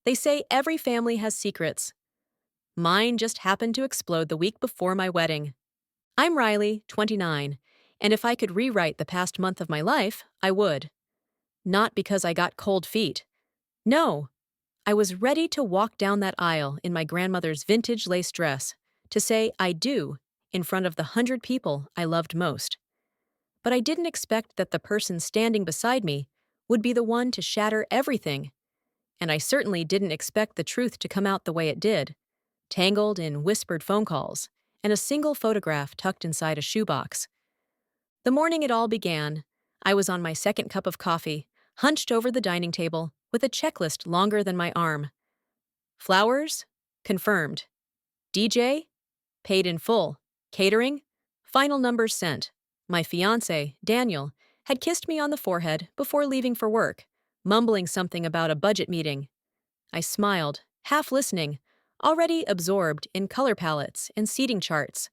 They say every family has secrets. Mine just happened to explode the week before my wedding. I'm Riley, 29, and if I could rewrite the past month of my life, I would. Not because I got cold feet. No, I was ready to walk down that aisle in my grandmother's vintage lace dress to say I do in front of the 100 people I loved most. But I didn't expect that the person standing beside me would be the one to shatter everything, and I certainly didn't expect the truth to come out the way it did, tangled in whispered phone calls and a single photograph tucked inside a shoebox. The morning it all began, I was on my second cup of coffee, hunched over the dining table with a checklist longer than my arm. Flowers? Confirmed. DJ? Paid in full. Catering? Final numbers sent. My fiancé, Daniel, had kissed me on the forehead before leaving for work, mumbling something about a budget meeting. I smiled, half listening, already absorbed in color palettes and seating charts.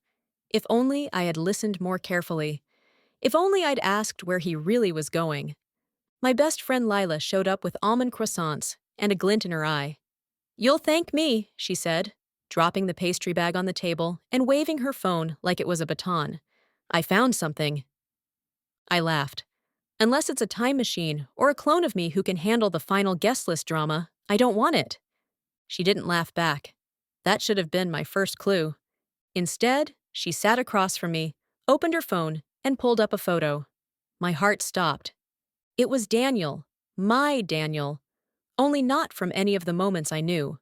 If only I had listened more carefully. If only I'd asked where he really was going. My best friend Lila showed up with almond croissants and a glint in her eye. "You'll thank me," she said, dropping the pastry bag on the table and waving her phone like it was a baton. "I found something." I laughed. Unless it's a time machine or a clone of me who can handle the final guest list drama, I don't want it. She didn't laugh back. That should have been my first clue. Instead, she sat across from me, opened her phone, and pulled up a photo. My heart stopped. It was Daniel, my Daniel, only not from any of the moments I knew.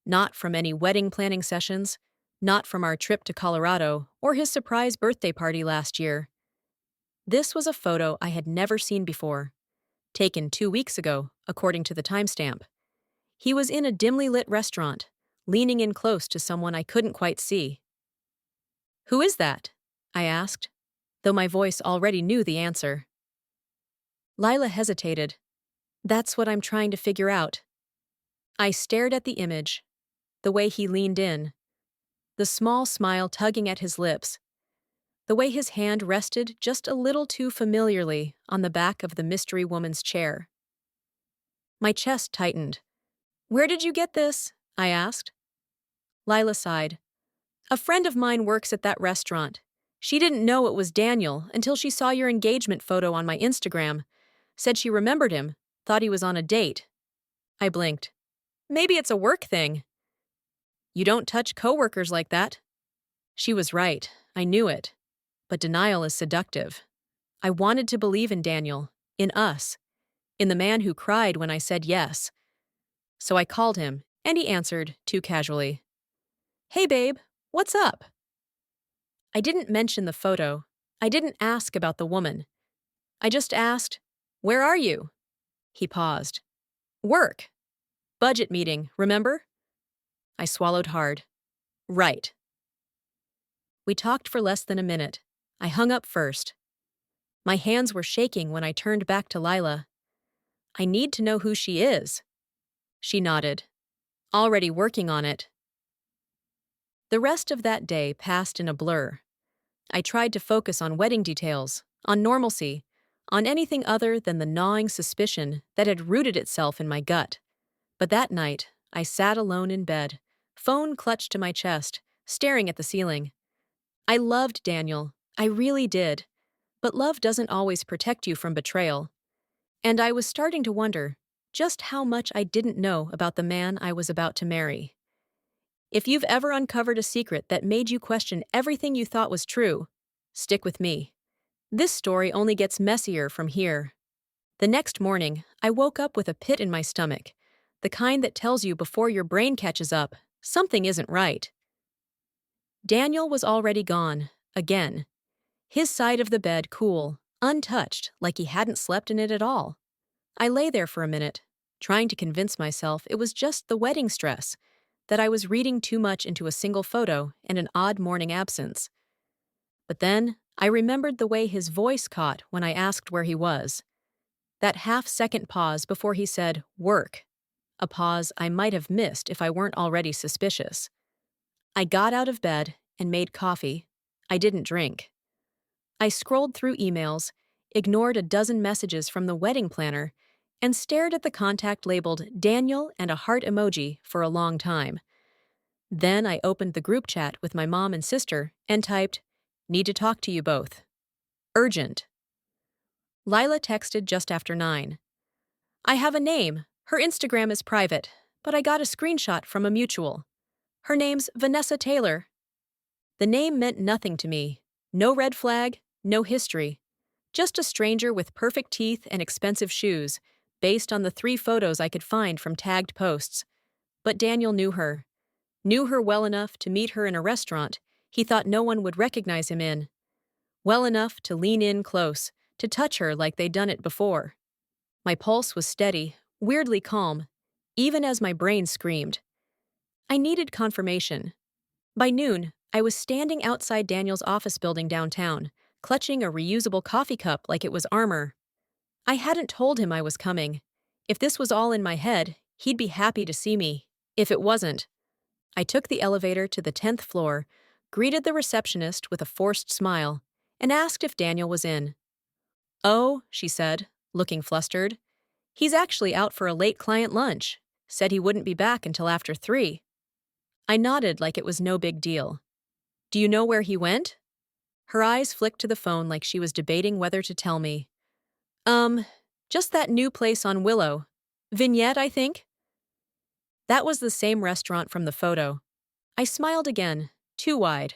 Not from any wedding planning sessions, not from our trip to Colorado or his surprise birthday party last year. This was a photo I had never seen before, taken 2 weeks ago, according to the timestamp. He was in a dimly lit restaurant, leaning in close to someone I couldn't quite see. "Who is that?" I asked, though my voice already knew the answer. Lila hesitated. "That's what I'm trying to figure out." I stared at the image, the way he leaned in, the small smile tugging at his lips, the way his hand rested just a little too familiarly on the back of the mystery woman's chair. My chest tightened. "Where did you get this?" I asked. Lila sighed. "A friend of mine works at that restaurant. She didn't know it was Daniel until she saw your engagement photo on my Instagram. Said she remembered him, thought he was on a date." I blinked. "Maybe it's a work thing." "You don't touch coworkers like that." She was right. I knew it. But denial is seductive. I wanted to believe in Daniel, in us, in the man who cried when I said yes. So I called him, and he answered, too casually. "Hey babe, what's up?" I didn't mention the photo. I didn't ask about the woman. I just asked, "Where are you?" He paused. "Work. Budget meeting, remember?" I swallowed hard. "Right." We talked for less than a minute. I hung up first. My hands were shaking when I turned back to Lila. "I need to know who she is." She nodded. "Already working on it." The rest of that day passed in a blur. I tried to focus on wedding details, on normalcy, on anything other than the gnawing suspicion that had rooted itself in my gut. But that night, I sat alone in bed, phone clutched to my chest, staring at the ceiling. I loved Daniel. I really did. But love doesn't always protect you from betrayal. And I was starting to wonder just how much I didn't know about the man I was about to marry. If you've ever uncovered a secret that made you question everything you thought was true, stick with me. This story only gets messier from here. The next morning, I woke up with a pit in my stomach, the kind that tells you before your brain catches up, something isn't right. Daniel was already gone, again. His side of the bed cool, untouched, like he hadn't slept in it at all. I lay there for a minute, trying to convince myself it was just the wedding stress, that I was reading too much into a single photo and an odd morning absence. But then, I remembered the way his voice caught when I asked where he was. That half-second pause before he said, "Work." A pause I might have missed if I weren't already suspicious. I got out of bed and made coffee. I didn't drink. I scrolled through emails, ignored a dozen messages from the wedding planner, and stared at the contact labeled Daniel and a heart emoji for a long time. Then I opened the group chat with my mom and sister and typed, "Need to talk to you both. Urgent." Lila texted just after 9. "I have a name. Her Instagram is private, but I got a screenshot from a mutual. Her name's Vanessa Taylor." The name meant nothing to me. No red flag, no history. Just a stranger with perfect teeth and expensive shoes, based on the 3 photos I could find from tagged posts. But Daniel knew her well enough to meet her in a restaurant he thought no one would recognize him in. Well enough to lean in close, to touch her like they'd done it before. My pulse was steady, weirdly calm, even as my brain screamed. I needed confirmation. By noon, I was standing outside Daniel's office building downtown, clutching a reusable coffee cup like it was armor. I hadn't told him I was coming. If this was all in my head, he'd be happy to see me. If it wasn't, I took the elevator to the 10th floor, greeted the receptionist with a forced smile, and asked if Daniel was in. "Oh," she said, looking flustered. "He's actually out for a late client lunch. Said he wouldn't be back until after 3. I nodded like it was no big deal. "Do you know where he went?" Her eyes flicked to the phone like she was debating whether to tell me. Just that new place on Willow. Vignette, I think." That was the same restaurant from the photo. I smiled again, too wide.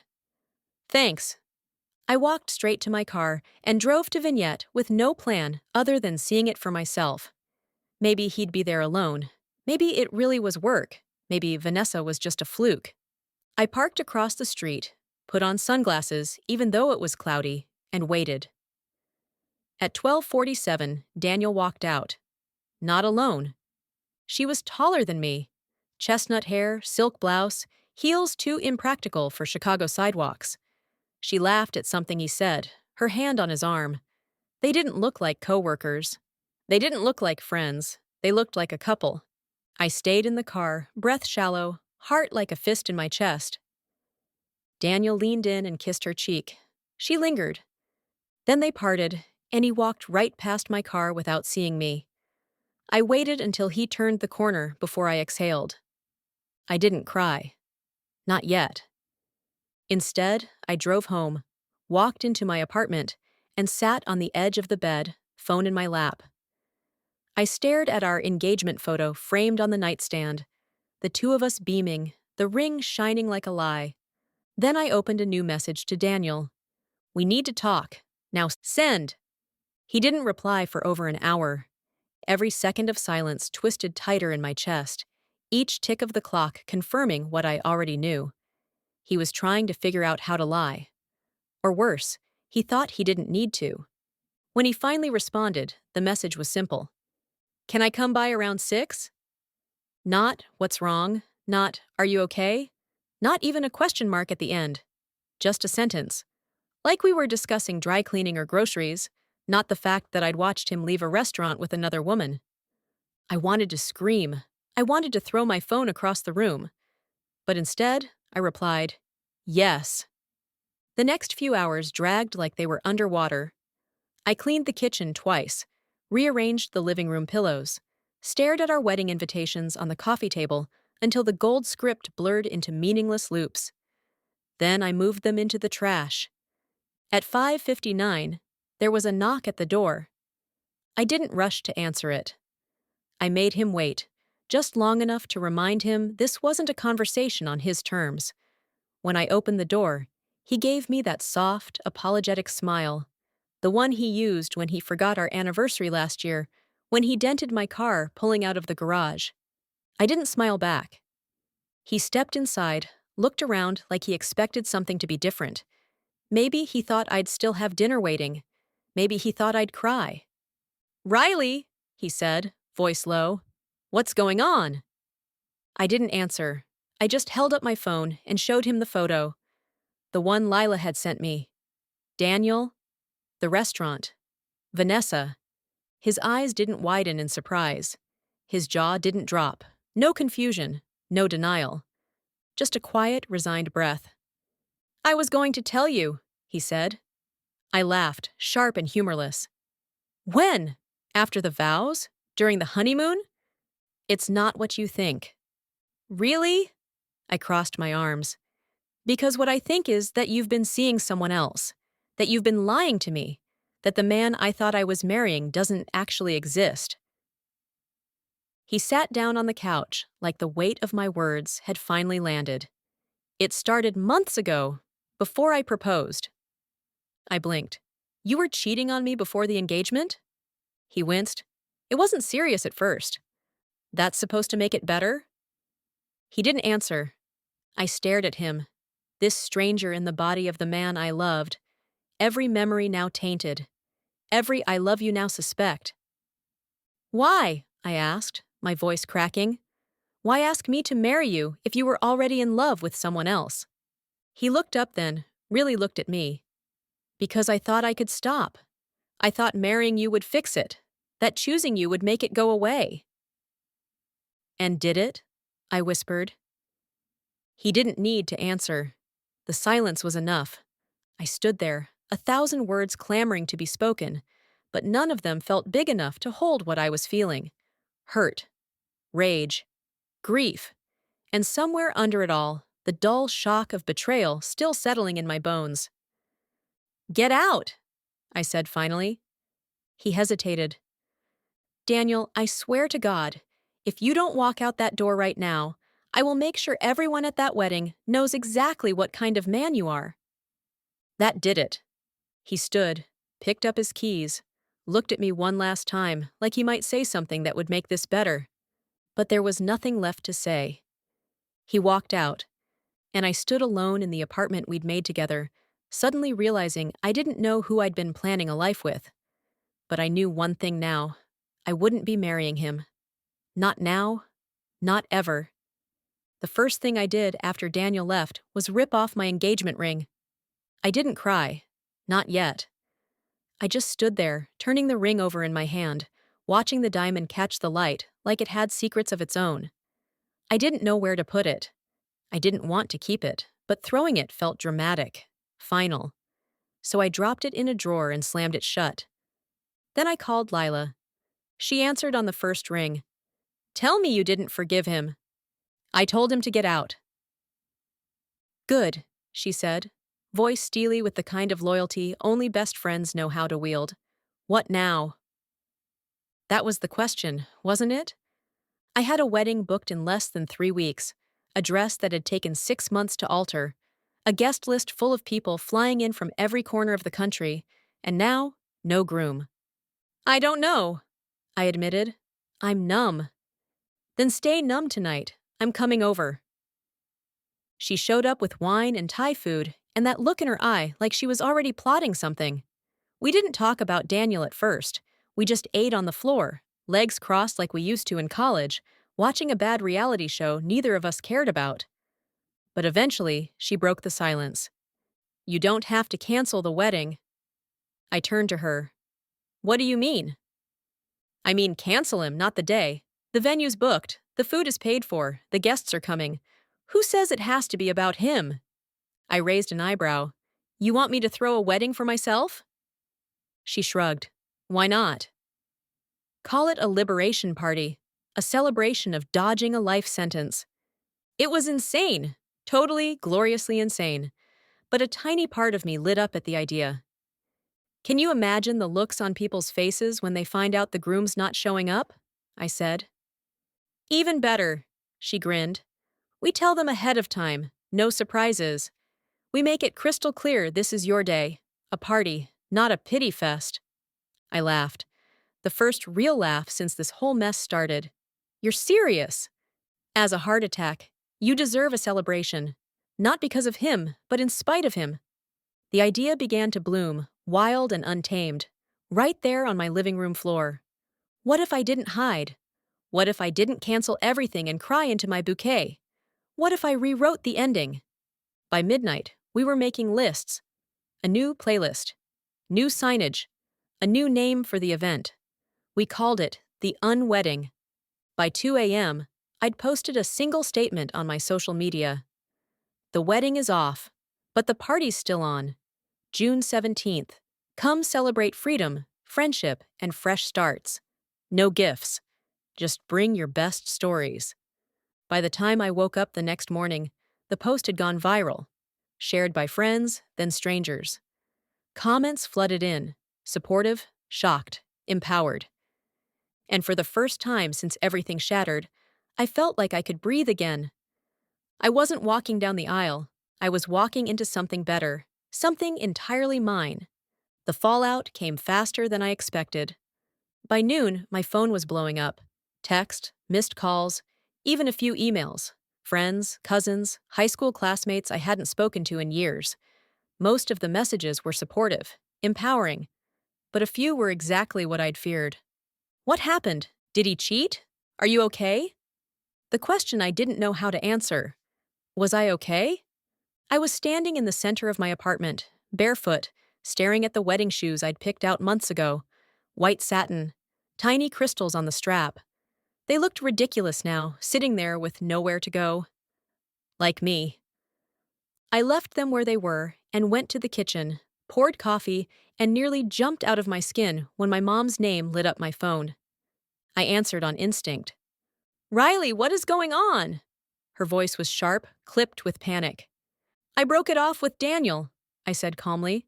"Thanks." I walked straight to my car and drove to Vignette with no plan other than seeing it for myself. Maybe he'd be there alone. Maybe it really was work. Maybe Vanessa was just a fluke. I parked across the street, put on sunglasses even though it was cloudy, and waited. At 12:47, Daniel walked out. Not alone. She was taller than me. Chestnut hair, silk blouse, heels too impractical for Chicago sidewalks. She laughed at something he said, her hand on his arm. They didn't look like coworkers. They didn't look like friends. They looked like a couple. I stayed in the car, breath shallow, heart like a fist in my chest. Daniel leaned in and kissed her cheek. She lingered. Then they parted, and he walked right past my car without seeing me. I waited until he turned the corner before I exhaled. I didn't cry. Not yet. Instead, I drove home, walked into my apartment, and sat on the edge of the bed, phone in my lap. I stared at our engagement photo framed on the nightstand, the 2 of us beaming, the ring shining like a lie. Then I opened a new message to Daniel. "We need to talk. Now send." He didn't reply for over an hour. Every second of silence twisted tighter in my chest, each tick of the clock confirming what I already knew. He was trying to figure out how to lie. Or worse, he thought he didn't need to. When he finally responded, the message was simple. "Can I come by around 6? Not, "What's wrong?" Not, "Are you okay?" Not even a question mark at the end. Just a sentence. Like we were discussing dry cleaning or groceries, not the fact that I'd watched him leave a restaurant with another woman. I wanted to scream. I wanted to throw my phone across the room. But instead, I replied, "Yes." The next few hours dragged like they were underwater. I cleaned the kitchen twice, rearranged the living room pillows, stared at our wedding invitations on the coffee table until the gold script blurred into meaningless loops. Then I moved them into the trash. At 5:59, there was a knock at the door. I didn't rush to answer it. I made him wait, just long enough to remind him this wasn't a conversation on his terms. When I opened the door, he gave me that soft, apologetic smile, the one he used when he forgot our anniversary last year, when he dented my car pulling out of the garage. I didn't smile back. He stepped inside, looked around like he expected something to be different. Maybe he thought I'd still have dinner waiting. Maybe he thought I'd cry. "Riley," he said, voice low. "What's going on?" I didn't answer. I just held up my phone and showed him the photo. The one Lila had sent me. Daniel, the restaurant, Vanessa. His eyes didn't widen in surprise. His jaw didn't drop. No confusion, no denial. Just a quiet, resigned breath. "I was going to tell you," he said. I laughed, sharp and humorless. "When? After the vows?" During the honeymoon? It's not what you think. Really? I crossed my arms. Because what I think is that you've been seeing someone else, that you've been lying to me, that the man I thought I was marrying doesn't actually exist. He sat down on the couch like the weight of my words had finally landed. It started months ago, before I proposed. I blinked. You were cheating on me before the engagement? He winced. It wasn't serious at first. That's supposed to make it better? He didn't answer. I stared at him, this stranger in the body of the man I loved, every memory now tainted, every I love you now suspect. Why? I asked, my voice cracking. Why ask me to marry you if you were already in love with someone else? He looked up then, really looked at me. Because I thought I could stop. I thought marrying you would fix it, that choosing you would make it go away. And did it? I whispered. He didn't need to answer. The silence was enough. I stood there, 1,000 words clamoring to be spoken, but none of them felt big enough to hold what I was feeling. Hurt, rage, grief, and somewhere under it all, the dull shock of betrayal still settling in my bones. Get out, I said finally. He hesitated. Daniel, I swear to God, if you don't walk out that door right now, I will make sure everyone at that wedding knows exactly what kind of man you are. That did it. He stood, picked up his keys, looked at me one last time, like he might say something that would make this better. But there was nothing left to say. He walked out, and I stood alone in the apartment we'd made together, suddenly realizing I didn't know who I'd been planning a life with. But I knew one thing now. I wouldn't be marrying him. Not now, not ever. The first thing I did after Daniel left was rip off my engagement ring. I didn't cry. Not yet. I just stood there, turning the ring over in my hand, watching the diamond catch the light like it had secrets of its own. I didn't know where to put it. I didn't want to keep it, but throwing it felt dramatic, final. So I dropped it in a drawer and slammed it shut. Then I called Lila. She answered on the first ring. Tell me you didn't forgive him. I told him to get out. Good, she said, voice steely with the kind of loyalty only best friends know how to wield. What now? That was the question, wasn't it? I had a wedding booked in less than 3 weeks, a dress that had taken 6 months to alter, a guest list full of people flying in from every corner of the country, and now, no groom. I don't know, I admitted. I'm numb. Then stay numb tonight. I'm coming over. She showed up with wine and Thai food, and that look in her eye like she was already plotting something. We didn't talk about Daniel at first. We just ate on the floor, legs crossed like we used to in college, watching a bad reality show neither of us cared about. But eventually, she broke the silence. You don't have to cancel the wedding. I turned to her. What do you mean? I mean cancel him, not the day. The venue's booked, the food is paid for, the guests are coming. Who says it has to be about him? I raised an eyebrow. You want me to throw a wedding for myself? She shrugged. Why not? Call it a liberation party, a celebration of dodging a life sentence. It was insane, totally, gloriously insane, but a tiny part of me lit up at the idea. Can you imagine the looks on people's faces when they find out the groom's not showing up? I said. Even better, she grinned. We tell them ahead of time, no surprises. We make it crystal clear this is your day, a party, not a pity fest. I laughed. The first real laugh since this whole mess started. You're serious? As a heart attack, you deserve a celebration. Not because of him, but in spite of him. The idea began to bloom, wild and untamed, right there on my living room floor. What if I didn't hide? What if I didn't cancel everything and cry into my bouquet? What if I rewrote the ending? By midnight, we were making lists. A new playlist. New signage. A new name for the event. We called it the Unwedding. By 2 a.m., I'd posted a single statement on my social media. The wedding is off, but the party's still on. June 17th. Come celebrate freedom, friendship, and fresh starts. No gifts. Just bring your best stories. By the time I woke up the next morning, the post had gone viral, shared by friends, then strangers. Comments flooded in, supportive, shocked, empowered. And for the first time since everything shattered, I felt like I could breathe again. I wasn't walking down the aisle, I was walking into something better, something entirely mine. The fallout came faster than I expected. By noon, my phone was blowing up. Text, missed calls, even a few emails. Friends, cousins, high school classmates I hadn't spoken to in years. Most of the messages were supportive, empowering, but a few were exactly what I'd feared. What happened? Did he cheat? Are you okay? The question I didn't know how to answer. Was I okay? I was standing in the center of my apartment, barefoot, staring at the wedding shoes I'd picked out months ago. White satin, tiny crystals on the strap. They looked ridiculous now, sitting there with nowhere to go. Like me. I left them where they were and went to the kitchen, poured coffee, and nearly jumped out of my skin when my mom's name lit up my phone. I answered on instinct. "Riley, what is going on?" Her voice was sharp, clipped with panic. "I broke it off with Daniel," I said calmly.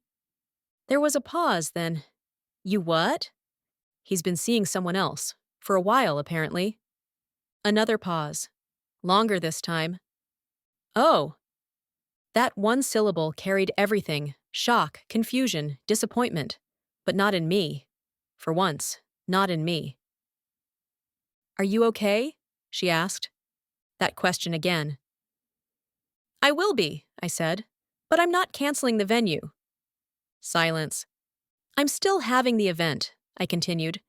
There was a pause, then. "You what?" "He's been seeing someone else. For a while, apparently." Another pause. Longer this time. "Oh." That one syllable carried everything: shock, confusion, disappointment. But not in me. For once, not in me. "Are you okay?" she asked. That question again. "I will be," I said. "But I'm not canceling the venue." Silence. "I'm still having the event," I continued.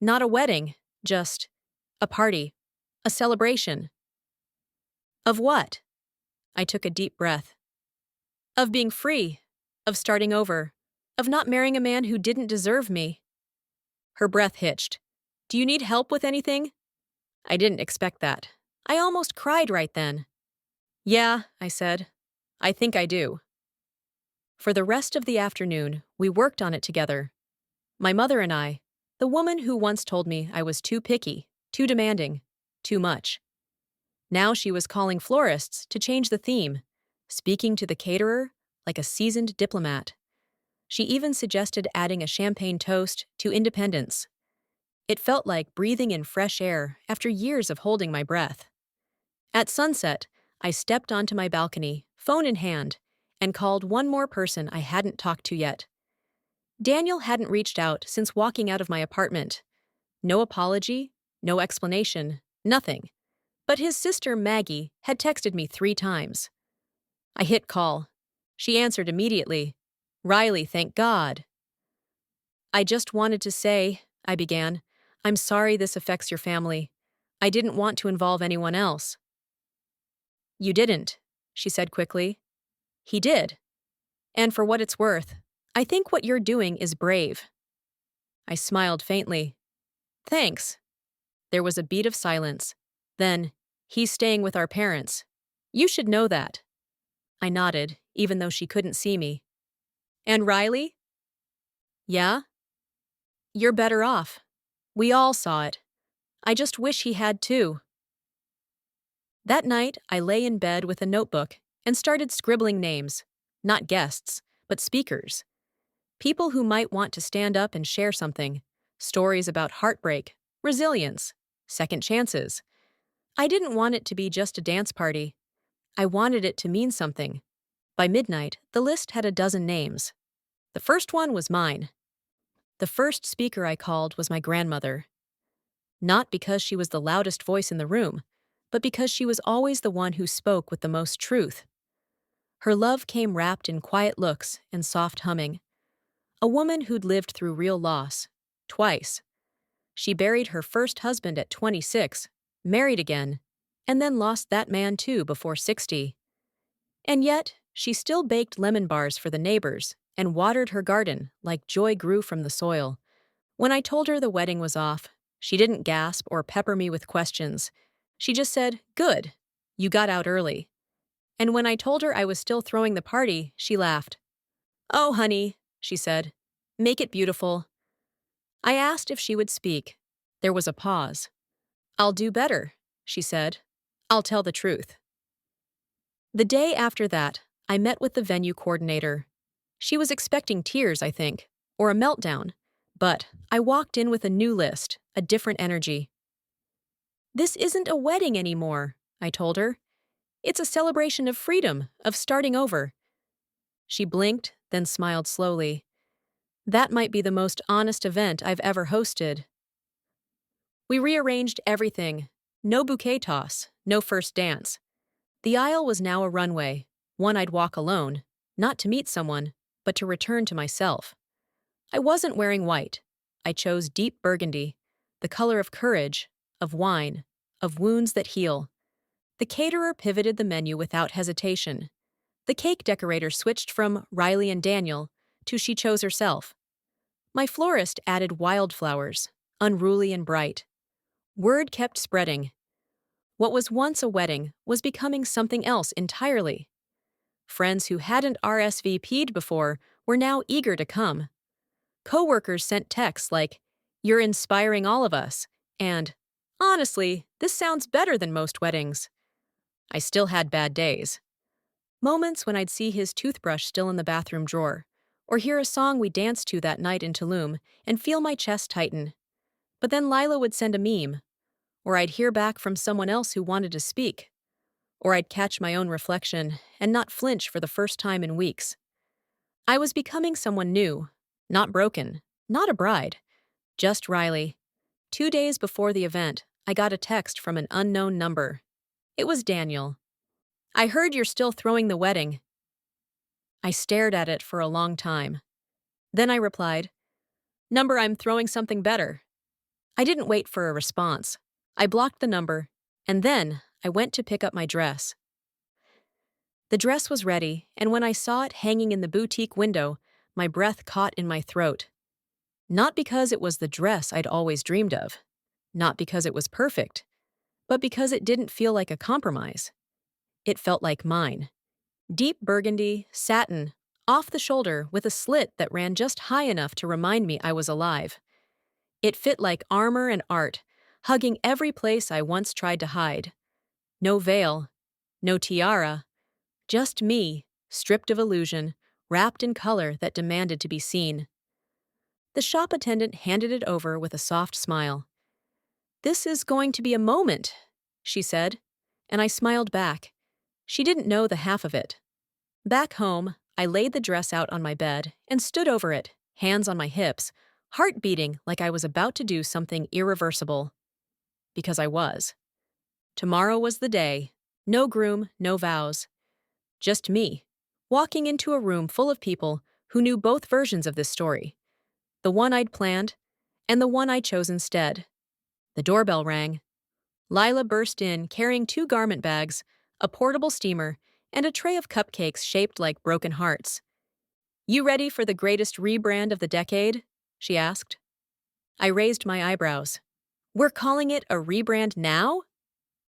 "Not a wedding, just a party, a celebration." "Of what?" I took a deep breath. "Of being free, of starting over, of not marrying a man who didn't deserve me." Her breath hitched. "Do you need help with anything?" I didn't expect that. I almost cried right then. "Yeah," I said. "I think I do." For the rest of the afternoon, we worked on it together. My mother and I, the woman who once told me I was too picky, too demanding, too much. Now she was calling florists to change the theme, speaking to the caterer like a seasoned diplomat. She even suggested adding a champagne toast to independence. It felt like breathing in fresh air after years of holding my breath. At sunset, I stepped onto my balcony, phone in hand, and called one more person I hadn't talked to yet. Daniel hadn't reached out since walking out of my apartment. No apology, no explanation, nothing. But his sister Maggie had texted me 3 times. I hit call. She answered immediately. "Riley, thank God." "I just wanted to say," I began, "I'm sorry this affects your family. I didn't want to involve anyone else." "You didn't," she said quickly. "He did. And for what it's worth, I think what you're doing is brave." I smiled faintly. "Thanks." There was a beat of silence. Then, "He's staying with our parents. You should know that." I nodded, even though she couldn't see me. "And Riley?" "Yeah?" "You're better off. We all saw it. I just wish he had too." That night, I lay in bed with a notebook and started scribbling names. Not guests, but speakers. People who might want to stand up and share something. Stories about heartbreak, resilience, second chances. I didn't want it to be just a dance party. I wanted it to mean something. By midnight, the list had a dozen names. The first one was mine. The first speaker I called was my grandmother. Not because she was the loudest voice in the room, but because she was always the one who spoke with the most truth. Her love came wrapped in quiet looks and soft humming. A woman who'd lived through real loss. Twice. She buried her first husband at 26, married again, and then lost that man too before 60. And yet, she still baked lemon bars for the neighbors and watered her garden like joy grew from the soil. When I told her the wedding was off, she didn't gasp or pepper me with questions. She just said, "Good. You got out early." And when I told her I was still throwing the party, she laughed. "Oh, honey," she said, "make it beautiful." I asked if she would speak. There was a pause. "I'll do better," she said. "I'll tell the truth." The day after that, I met with the venue coordinator. She was expecting tears, I think, or a meltdown, but I walked in with a new list, a different energy. "This isn't a wedding anymore," I told her. "It's a celebration of freedom, of starting over." She blinked, then smiled slowly. That might be the most honest event I've ever hosted. We rearranged everything. No bouquet toss, no first dance. The aisle was now a runway, one I'd walk alone, not to meet someone, but to return to myself. I wasn't wearing white. I chose deep burgundy, the color of courage, of wine, of wounds that heal. The caterer pivoted the menu without hesitation. The cake decorator switched from Riley and Daniel to she chose herself. My florist added wildflowers, unruly and bright. Word kept spreading. What was once a wedding was becoming something else entirely. Friends who hadn't RSVP'd before were now eager to come. Coworkers sent texts like, "You're inspiring all of us," and, "Honestly, this sounds better than most weddings." I still had bad days. Moments when I'd see his toothbrush still in the bathroom drawer, or hear a song we danced to that night in Tulum and feel my chest tighten. But then Lila would send a meme, or I'd hear back from someone else who wanted to speak, or I'd catch my own reflection and not flinch for the first time in weeks. I was becoming someone new, not broken, not a bride, just Riley. 2 days before the event, I got a text from an unknown number. It was Daniel. "I heard you're still throwing the wedding." I stared at it for a long time. Then I replied, "Number, I'm throwing something better." I didn't wait for a response. I blocked the number, and then I went to pick up my dress. The dress was ready, and when I saw it hanging in the boutique window, my breath caught in my throat. Not because it was the dress I'd always dreamed of, not because it was perfect, but because it didn't feel like a compromise. It felt like mine. Deep burgundy, satin, off the shoulder with a slit that ran just high enough to remind me I was alive. It fit like armor and art, hugging every place I once tried to hide. No veil, no tiara, just me, stripped of illusion, wrapped in color that demanded to be seen. The shop attendant handed it over with a soft smile. "This is going to be a moment," she said, and I smiled back. She didn't know the half of it. Back home, I laid the dress out on my bed and stood over it, hands on my hips, heart beating like I was about to do something irreversible. Because I was. Tomorrow was the day. No groom, no vows. Just me, walking into a room full of people who knew both versions of this story. The one I'd planned, and the one I chose instead. The doorbell rang. Lila burst in carrying 2 garment bags, a portable steamer, and a tray of cupcakes shaped like broken hearts. "You ready for the greatest rebrand of the decade?" she asked. I raised my eyebrows. "We're calling it a rebrand now?"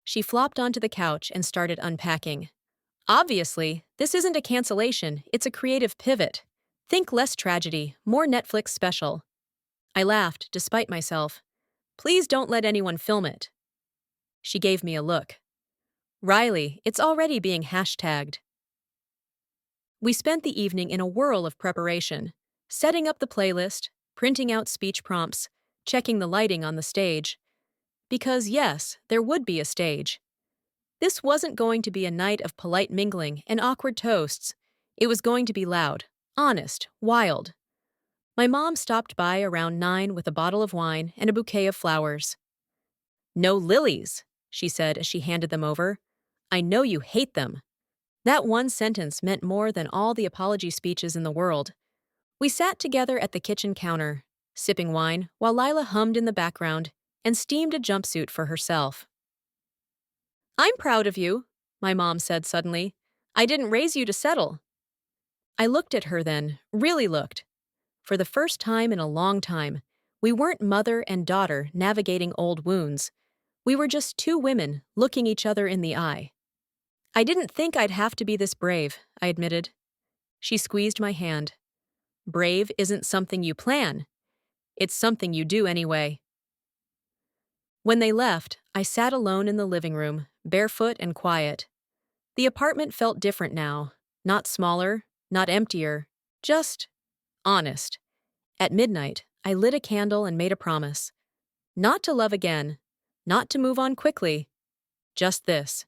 She flopped onto the couch and started unpacking. "Obviously, this isn't a cancellation, it's a creative pivot. Think less tragedy, more Netflix special." I laughed, despite myself. "Please don't let anyone film it." She gave me a look. "Riley, it's already being hashtagged." We spent the evening in a whirl of preparation, setting up the playlist, printing out speech prompts, checking the lighting on the stage. Because yes, there would be a stage. This wasn't going to be a night of polite mingling and awkward toasts. It was going to be loud, honest, wild. My mom stopped by around 9 with a bottle of wine and a bouquet of flowers. "No lilies," she said as she handed them over. "I know you hate them." That one sentence meant more than all the apology speeches in the world. We sat together at the kitchen counter, sipping wine while Lila hummed in the background and steamed a jumpsuit for herself. "I'm proud of you," my mom said suddenly. "I didn't raise you to settle." I looked at her then, really looked. For the first time in a long time, we weren't mother and daughter navigating old wounds. We were just 2 women looking each other in the eye. "I didn't think I'd have to be this brave," I admitted. She squeezed my hand. "Brave isn't something you plan. It's something you do anyway." When they left, I sat alone in the living room, barefoot and quiet. The apartment felt different now. Not smaller, not emptier, just honest. At midnight, I lit a candle and made a promise. Not to love again, not to move on quickly, just this,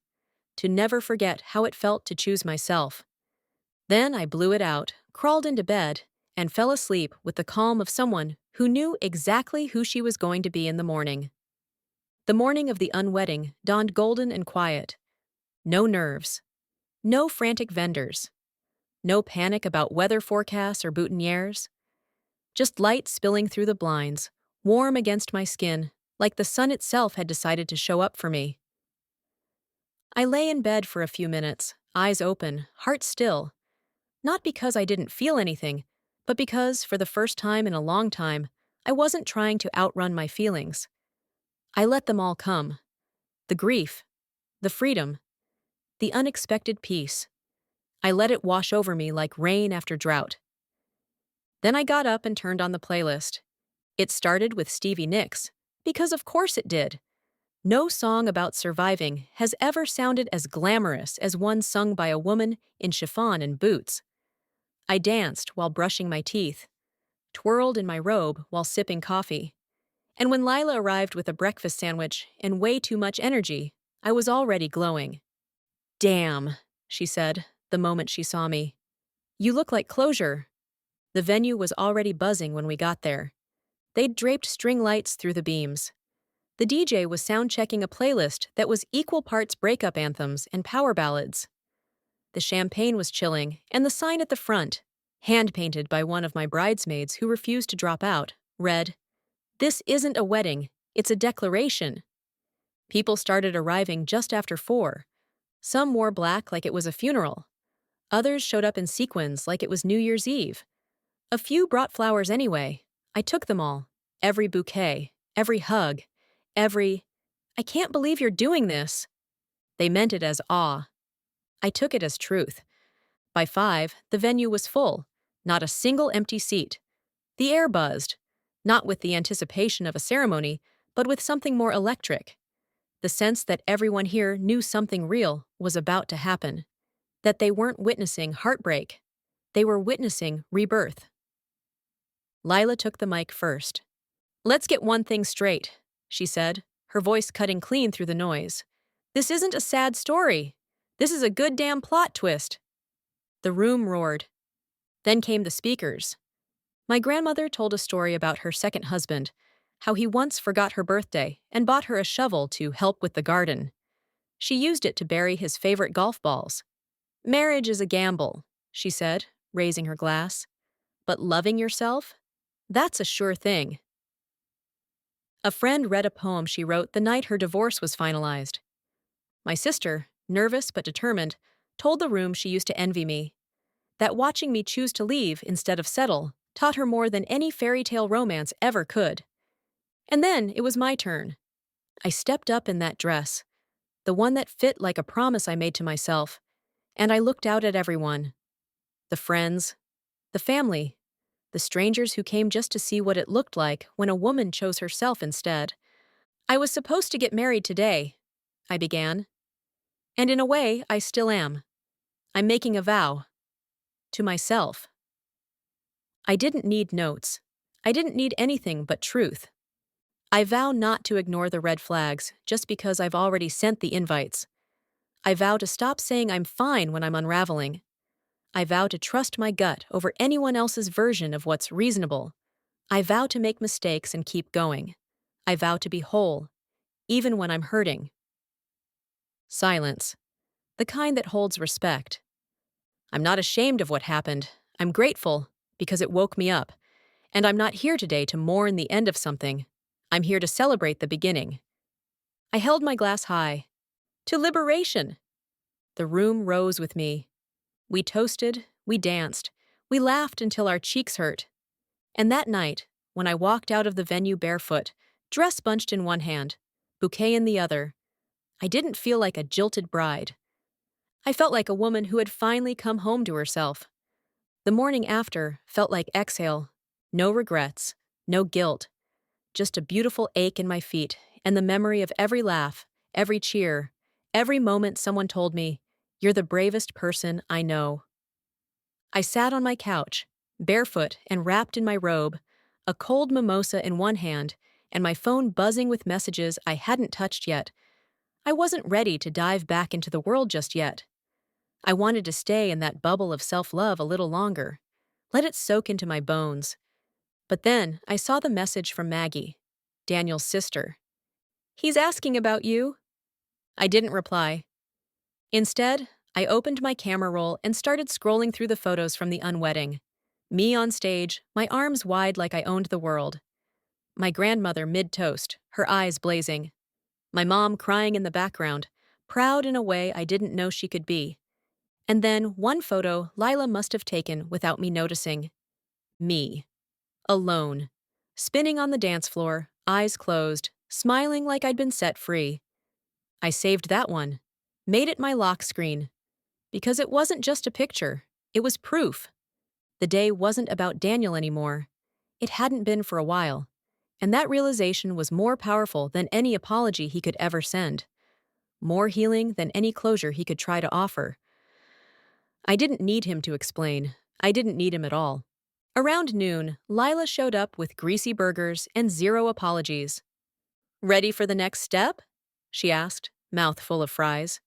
to never forget how it felt to choose myself. Then I blew it out, crawled into bed, and fell asleep with the calm of someone who knew exactly who she was going to be in the morning. The morning of the unwedding dawned golden and quiet. No nerves. No frantic vendors. No panic about weather forecasts or boutonnieres. Just light spilling through the blinds, warm against my skin, like the sun itself had decided to show up for me. I lay in bed for a few minutes, eyes open, heart still. Not because I didn't feel anything, but because, for the first time in a long time, I wasn't trying to outrun my feelings. I let them all come. The grief, the freedom, the unexpected peace. I let it wash over me like rain after drought. Then I got up and turned on the playlist. It started with Stevie Nicks, because of course it did. No song about surviving has ever sounded as glamorous as one sung by a woman in chiffon and boots. I danced while brushing my teeth, twirled in my robe while sipping coffee. And when Lila arrived with a breakfast sandwich and way too much energy, I was already glowing. "Damn," she said, the moment she saw me. "You look like closure." The venue was already buzzing when we got there. They'd draped string lights through the beams. The DJ was sound-checking a playlist that was equal parts breakup anthems and power ballads. The champagne was chilling, and the sign at the front, hand-painted by one of my bridesmaids who refused to drop out, read, "This isn't a wedding, it's a declaration." People started arriving just after 4. Some wore black like it was a funeral. Others showed up in sequins like it was New Year's Eve. A few brought flowers anyway. I took them all. Every bouquet, every hug, every, "I can't believe you're doing this." They meant it as awe. I took it as truth. By 5, the venue was full. Not a single empty seat. The air buzzed. Not with the anticipation of a ceremony, but with something more electric. The sense that everyone here knew something real was about to happen. That they weren't witnessing heartbreak. They were witnessing rebirth. Lila took the mic first. "Let's get one thing straight," she said, her voice cutting clean through the noise. "This isn't a sad story. This is a good damn plot twist." The room roared. Then came the speakers. My grandmother told a story about her second husband, how he once forgot her birthday and bought her a shovel to help with the garden. She used it to bury his favorite golf balls. "Marriage is a gamble," she said, raising her glass. "But loving yourself? That's a sure thing." A friend read a poem she wrote the night her divorce was finalized. My sister, nervous but determined, told the room she used to envy me. That watching me choose to leave instead of settle taught her more than any fairy tale romance ever could. And then it was my turn. I stepped up in that dress, the one that fit like a promise I made to myself, and I looked out at everyone. The friends, the family, the strangers who came just to see what it looked like when a woman chose herself instead. "I was supposed to get married today," I began. "And in a way, I still am. I'm making a vow. To myself." I didn't need notes. I didn't need anything but truth. I vow not to ignore the red flags just because I've already sent the invites. I vow to stop saying I'm fine when I'm unraveling. I vow to trust my gut over anyone else's version of what's reasonable. I vow to make mistakes and keep going. I vow to be whole, even when I'm hurting. Silence. The kind that holds respect. I'm not ashamed of what happened. I'm grateful because it woke me up. And I'm not here today to mourn the end of something. I'm here to celebrate the beginning. I held my glass high. To liberation. The room rose with me. We toasted, we danced, we laughed until our cheeks hurt. And that night, when I walked out of the venue barefoot, dress bunched in one hand, bouquet in the other, I didn't feel like a jilted bride. I felt like a woman who had finally come home to herself. The morning after felt like exhale. No regrets, no guilt, just a beautiful ache in my feet and the memory of every laugh, every cheer, every moment someone told me, "You're the bravest person I know." I sat on my couch, barefoot and wrapped in my robe, a cold mimosa in one hand, and my phone buzzing with messages I hadn't touched yet. I wasn't ready to dive back into the world just yet. I wanted to stay in that bubble of self-love a little longer, let it soak into my bones. But then I saw the message from Maggie, Daniel's sister. "He's asking about you." I didn't reply. Instead, I opened my camera roll and started scrolling through the photos from the unwedding. Me on stage, my arms wide like I owned the world. My grandmother mid-toast, her eyes blazing. My mom crying in the background, proud in a way I didn't know she could be. And then one photo Lila must have taken without me noticing. Me. Alone. Spinning on the dance floor, eyes closed, smiling like I'd been set free. I saved that one. Made it my lock screen. Because it wasn't just a picture, it was proof. The day wasn't about Daniel anymore. It hadn't been for a while. And that realization was more powerful than any apology he could ever send. More healing than any closure he could try to offer. I didn't need him to explain. I didn't need him at all. Around noon, Lila showed up with greasy burgers and zero apologies. "Ready for the next step?" she asked, mouth full of fries.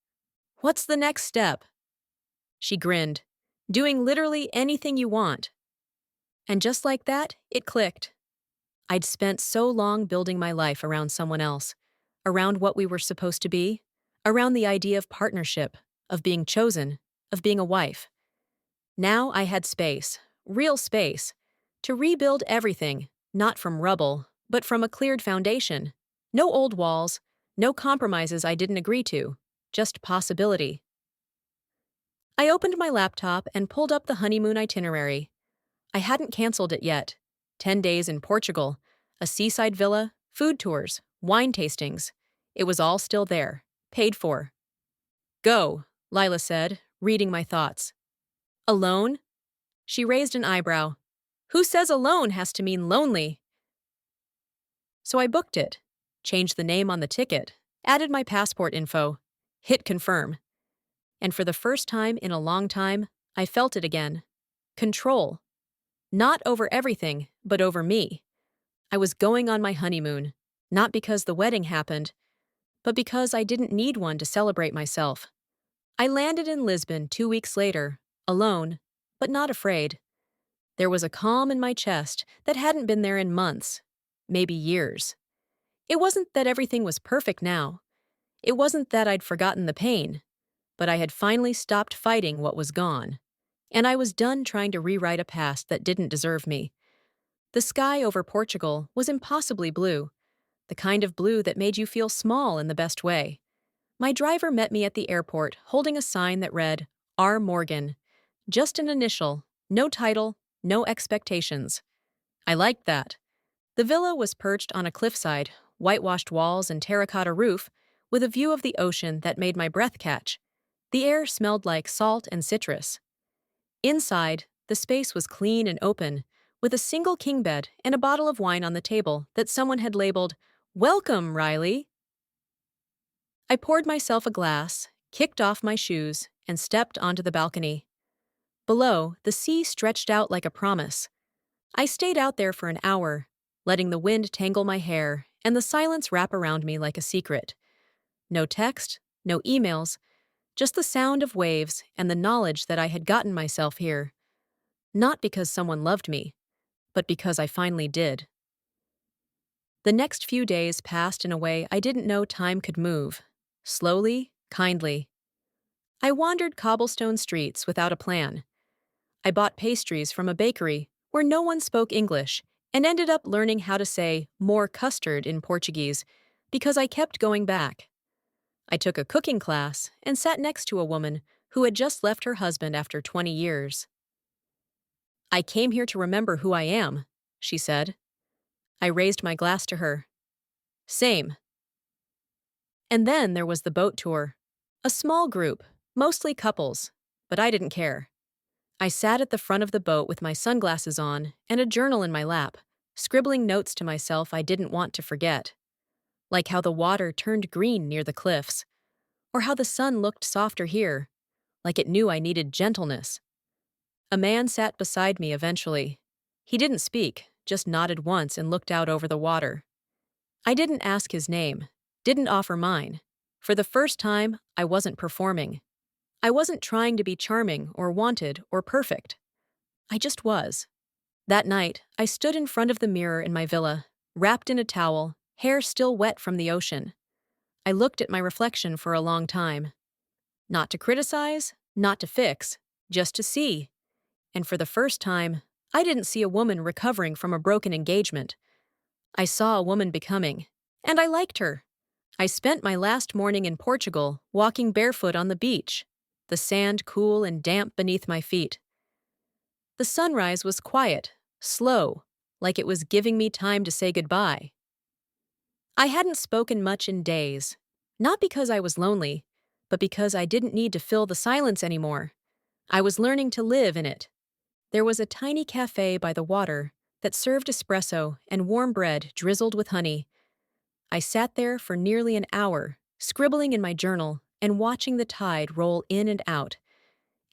"What's the next step?" She grinned. "Doing literally anything you want." And just like that, it clicked. I'd spent so long building my life around someone else, around what we were supposed to be, around the idea of partnership, of being chosen, of being a wife. Now I had space, real space, to rebuild everything, not from rubble, but from a cleared foundation. No old walls, no compromises I didn't agree to, just possibility. I opened my laptop and pulled up the honeymoon itinerary. I hadn't canceled it yet. 10 days in Portugal, a seaside villa, food tours, wine tastings. It was all still there, paid for. "Go," Lila said, reading my thoughts. "Alone?" She raised an eyebrow. "Who says alone has to mean lonely?" So I booked it, changed the name on the ticket, added my passport info, hit confirm. And for the first time in a long time, I felt it again. Control. Not over everything, but over me. I was going on my honeymoon, not because the wedding happened, but because I didn't need one to celebrate myself. I landed in Lisbon 2 weeks later, alone, but not afraid. There was a calm in my chest that hadn't been there in months, maybe years. It wasn't that everything was perfect now. It wasn't that I'd forgotten the pain, but I had finally stopped fighting what was gone. And I was done trying to rewrite a past that didn't deserve me. The sky over Portugal was impossibly blue, the kind of blue that made you feel small in the best way. My driver met me at the airport holding a sign that read, R. Morgan. Just an initial, no title, no expectations. I liked that. The villa was perched on a cliffside, whitewashed walls and terracotta roof, with a view of the ocean that made my breath catch. The air smelled like salt and citrus. Inside, the space was clean and open, with a single king bed and a bottle of wine on the table that someone had labeled, "Welcome, Riley." I poured myself a glass, kicked off my shoes, and stepped onto the balcony. Below, the sea stretched out like a promise. I stayed out there for an hour, letting the wind tangle my hair and the silence wrap around me like a secret. No text, no emails, just the sound of waves and the knowledge that I had gotten myself here. Not because someone loved me, but because I finally did. The next few days passed in a way I didn't know time could move. Slowly, kindly. I wandered cobblestone streets without a plan. I bought pastries from a bakery where no one spoke English and ended up learning how to say more custard in Portuguese because I kept going back. I took a cooking class and sat next to a woman who had just left her husband after 20 years. "I came here to remember who I am," she said. I raised my glass to her. "Same." And then there was the boat tour. A small group, mostly couples, but I didn't care. I sat at the front of the boat with my sunglasses on and a journal in my lap, scribbling notes to myself I didn't want to forget. like how the water turned green near the cliffs, or how the sun looked softer here, like it knew I needed gentleness. A man sat beside me eventually. He didn't speak, just nodded once and looked out over the water. I didn't ask his name, didn't offer mine. For the first time, I wasn't performing. I wasn't trying to be charming or wanted or perfect. I just was. That night, I stood in front of the mirror in my villa, wrapped in a towel, hair still wet from the ocean. I looked at my reflection for a long time. Not to criticize, not to fix, just to see. And for the first time, I didn't see a woman recovering from a broken engagement. I saw a woman becoming, and I liked her. I spent my last morning in Portugal walking barefoot on the beach, the sand cool and damp beneath my feet. The sunrise was quiet, slow, like it was giving me time to say goodbye. I hadn't spoken much in days, not because I was lonely, but because I didn't need to fill the silence anymore. I was learning to live in it. There was a tiny cafe by the water that served espresso and warm bread drizzled with honey. I sat there for nearly an hour, scribbling in my journal and watching the tide roll in and out.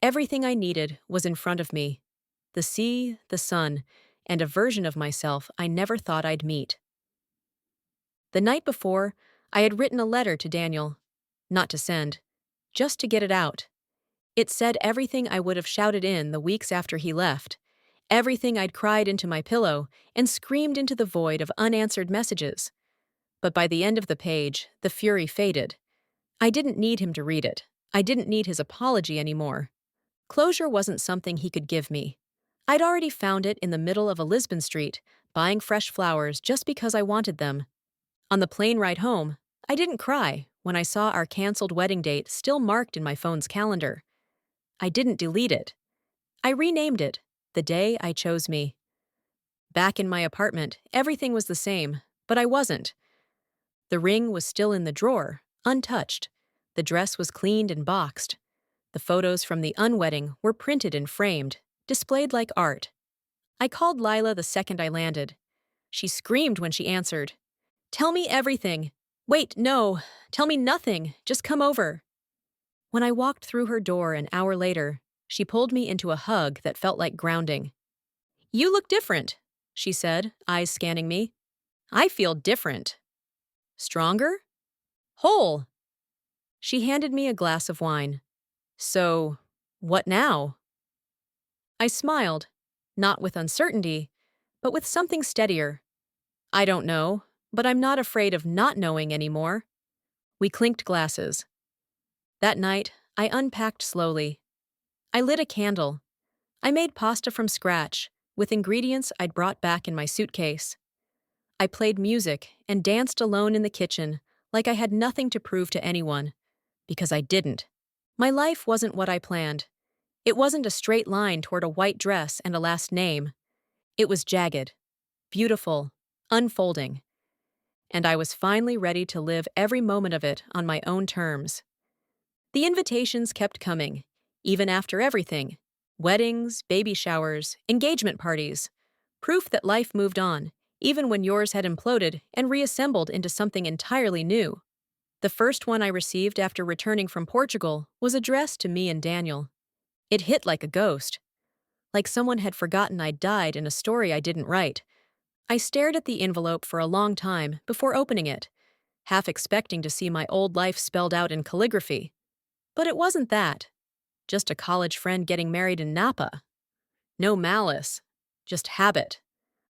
Everything I needed was in front of me: the sea, the sun, and a version of myself I never thought I'd meet. The night before, I had written a letter to Daniel. Not to send, just to get it out. It said everything I would have shouted in the weeks after he left, everything I'd cried into my pillow and screamed into the void of unanswered messages. But by the end of the page, the fury faded. I didn't need him to read it. I didn't need his apology anymore. Closure wasn't something he could give me. I'd already found it in the middle of a Lisbon street, buying fresh flowers just because I wanted them. On the plane ride home, I didn't cry when I saw our canceled wedding date still marked in my phone's calendar. I didn't delete it. I renamed it, The Day I Chose Me. Back in my apartment, everything was the same, but I wasn't. The ring was still in the drawer, untouched. The dress was cleaned and boxed. The photos from the unwedding were printed and framed, displayed like art. I called Lila the second I landed. She screamed when she answered. "Tell me everything." "Wait, no, tell me nothing. Just come over." When I walked through her door an hour later, she pulled me into a hug that felt like grounding. "You look different," she said, eyes scanning me. "I feel different." "Stronger?" "Whole." She handed me a glass of wine. "So, what now?" I smiled, not with uncertainty, but with something steadier. "I don't know, but I'm not afraid of not knowing anymore." We clinked glasses. That night, I unpacked slowly. I lit a candle. I made pasta from scratch, with ingredients I'd brought back in my suitcase. I played music and danced alone in the kitchen, like I had nothing to prove to anyone, because I didn't. My life wasn't what I planned. It wasn't a straight line toward a white dress and a last name. It was jagged, beautiful, unfolding. And I was finally ready to live every moment of it on my own terms. The invitations kept coming, even after everything: weddings, baby showers, engagement parties. Proof that life moved on, even when yours had imploded and reassembled into something entirely new. The first one I received after returning from Portugal was addressed to me and Daniel. It hit like a ghost, like someone had forgotten I'd died in a story I didn't write. I stared at the envelope for a long time before opening it, half expecting to see my old life spelled out in calligraphy. But it wasn't that. Just a college friend getting married in Napa. No malice, just habit.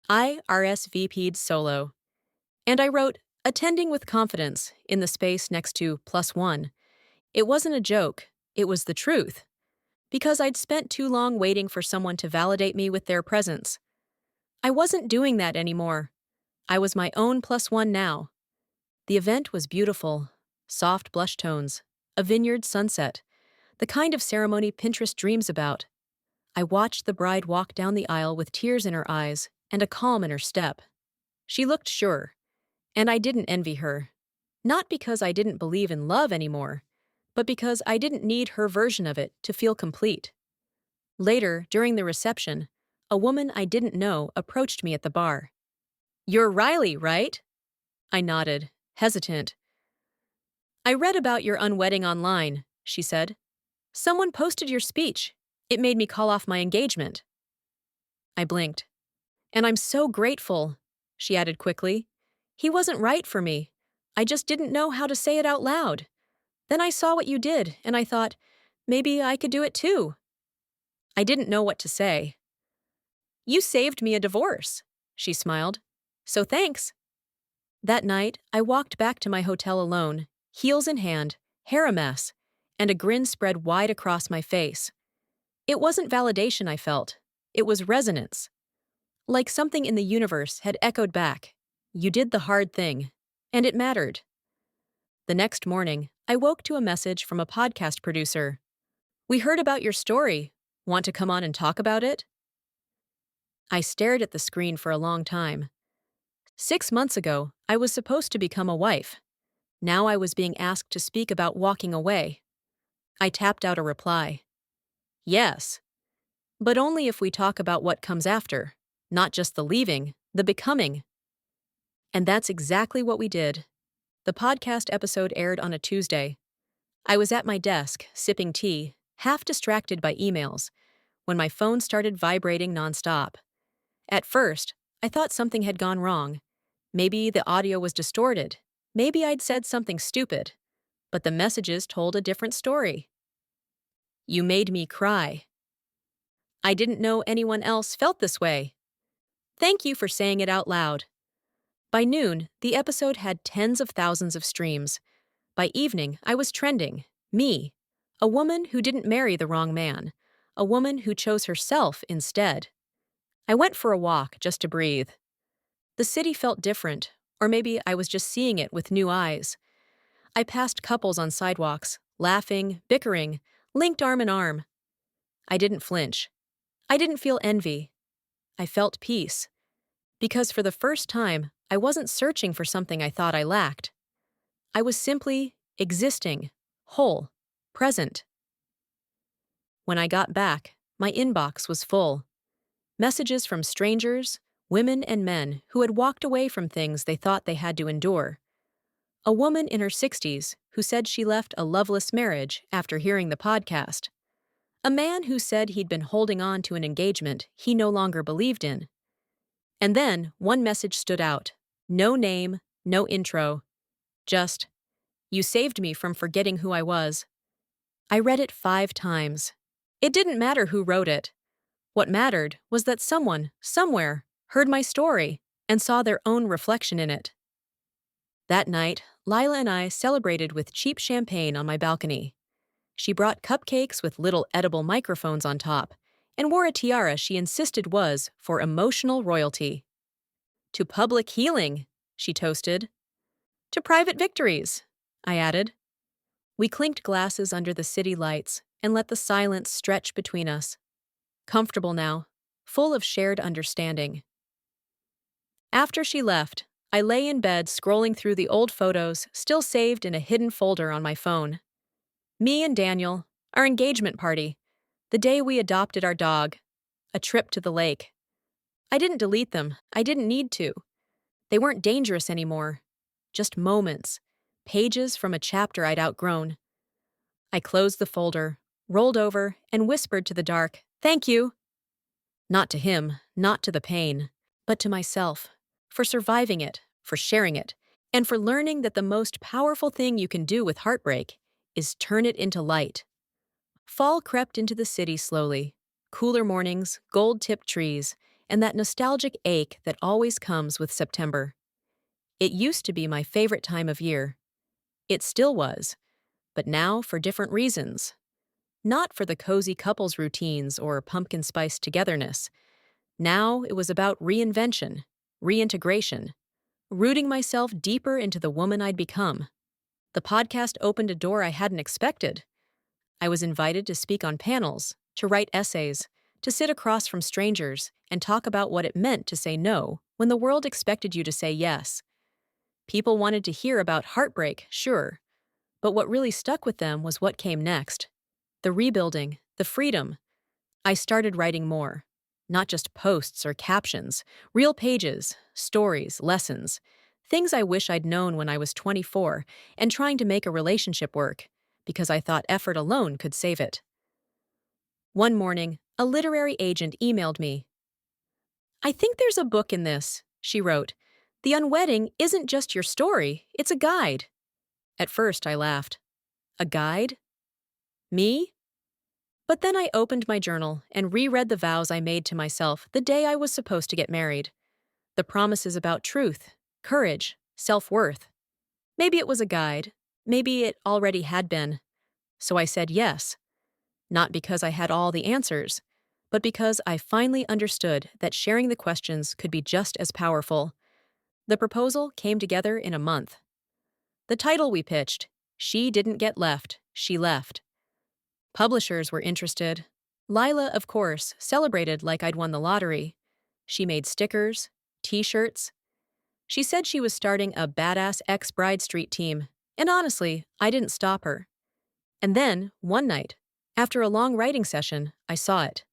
I RSVP'd solo. And I wrote, "Attending with confidence," in the space next to +1. It wasn't a joke, it was the truth. Because I'd spent too long waiting for someone to validate me with their presence. I wasn't doing that anymore. I was my own +1 now. The event was beautiful. Soft blush tones, a vineyard sunset, the kind of ceremony Pinterest dreams about. I watched the bride walk down the aisle with tears in her eyes and a calm in her step. She looked sure, and I didn't envy her. Not because I didn't believe in love anymore, but because I didn't need her version of it to feel complete. Later, during the reception, a woman I didn't know approached me at the bar. "You're Riley, right?" I nodded, hesitant. I read about your unwedding online, she said. Someone posted your speech. It made me call off my engagement. I blinked. And I'm so grateful, she added quickly. He wasn't right for me. I just didn't know how to say it out loud. Then I saw what you did, and I thought, maybe I could do it too. I didn't know what to say. You saved me a divorce, she smiled. So thanks. That night, I walked back to my hotel alone, heels in hand, hair a mess, and a grin spread wide across my face. It wasn't validation I felt. It was resonance. Like something in the universe had echoed back. You did the hard thing. And it mattered. The next morning, I woke to a message from a podcast producer. We heard about your story. Want to come on and talk about it? I stared at the screen for a long time. 6 months ago, I was supposed to become a wife. Now I was being asked to speak about walking away. I tapped out a reply. Yes. But only if we talk about what comes after, not just the leaving, the becoming. And that's exactly what we did. The podcast episode aired on a Tuesday. I was at my desk, sipping tea, half distracted by emails, when my phone started vibrating nonstop. At first, I thought something had gone wrong. Maybe the audio was distorted. Maybe I'd said something stupid. But the messages told a different story. You made me cry. I didn't know anyone else felt this way. Thank you for saying it out loud. By noon, the episode had tens of thousands of streams. By evening, I was trending. Me. A woman who didn't marry the wrong man. A woman who chose herself instead. I went for a walk just to breathe. The city felt different, or maybe I was just seeing it with new eyes. I passed couples on sidewalks, laughing, bickering, linked arm in arm. I didn't flinch. I didn't feel envy. I felt peace. Because for the first time, I wasn't searching for something I thought I lacked. I was simply existing, whole, present. When I got back, my inbox was full. Messages from strangers, women and men who had walked away from things they thought they had to endure. A woman in her 60s who said she left a loveless marriage after hearing the podcast. A man who said he'd been holding on to an engagement he no longer believed in. And then one message stood out. No name, no intro. Just, you saved me from forgetting who I was. I read it 5 times. It didn't matter who wrote it. What mattered was that someone, somewhere, heard my story and saw their own reflection in it. That night, Lila and I celebrated with cheap champagne on my balcony. She brought cupcakes with little edible microphones on top and wore a tiara she insisted was for emotional royalty. To public healing, she toasted. To private victories, I added. We clinked glasses under the city lights and let the silence stretch between us. Comfortable now, full of shared understanding. After she left, I lay in bed scrolling through the old photos still saved in a hidden folder on my phone. Me and Daniel, our engagement party, the day we adopted our dog, a trip to the lake. I didn't delete them. I didn't need to. They weren't dangerous anymore. Just moments, pages from a chapter I'd outgrown. I closed the folder, rolled over, and whispered to the dark, "Thank you." Not to him, not to the pain, but to myself, for surviving it, for sharing it, and for learning that the most powerful thing you can do with heartbreak is turn it into light. Fall crept into the city slowly. Cooler mornings, gold-tipped trees, and that nostalgic ache that always comes with September. It used to be my favorite time of year. It still was, but now for different reasons. Not for the cozy couples routines or pumpkin spice togetherness. Now it was about reinvention, reintegration, rooting myself deeper into the woman I'd become. The podcast opened a door I hadn't expected. I was invited to speak on panels, to write essays, to sit across from strangers and talk about what it meant to say no when the world expected you to say yes. People wanted to hear about heartbreak, sure, but what really stuck with them was what came next. The rebuilding, the freedom. I started writing more. Not just posts or captions, real pages, stories, lessons, Things I wish I'd known when I was 24 and trying to make a relationship work, because I thought effort alone could save it. One morning, a literary agent emailed me. "I think there's a book in this," she wrote. "The Unwedding isn't just your story, it's a guide." At first, I laughed. A guide? Me? But then I opened my journal and reread the vows I made to myself the day I was supposed to get married. The promises about truth, courage, self-worth. Maybe it was a guide. Maybe it already had been. So I said yes. Not because I had all the answers, but because I finally understood that sharing the questions could be just as powerful. The proposal came together in a month. The title we pitched, She Didn't Get Left, She Left. Publishers were interested. Lila, of course, celebrated like I'd won the lottery. She made stickers, t-shirts. She said she was starting a badass ex-Bride Street team, and honestly, I didn't stop her. And then, one night, after a long writing session, I saw it.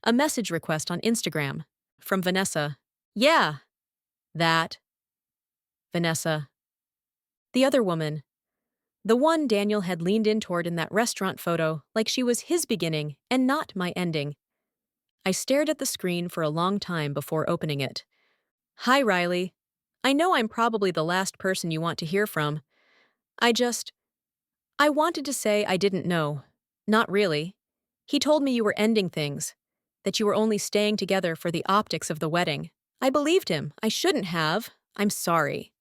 A message request on Instagram. From Vanessa. Yeah. That. Vanessa. The other woman. The one Daniel had leaned in toward in that restaurant photo, like she was his beginning and not my ending. I stared at the screen for a long time before opening it. "Hi, Riley. I know I'm probably the last person you want to hear from. I wanted to say I didn't know. Not really. He told me you were ending things, that you were only staying together for the optics of the wedding. I believed him. I shouldn't have. I'm sorry."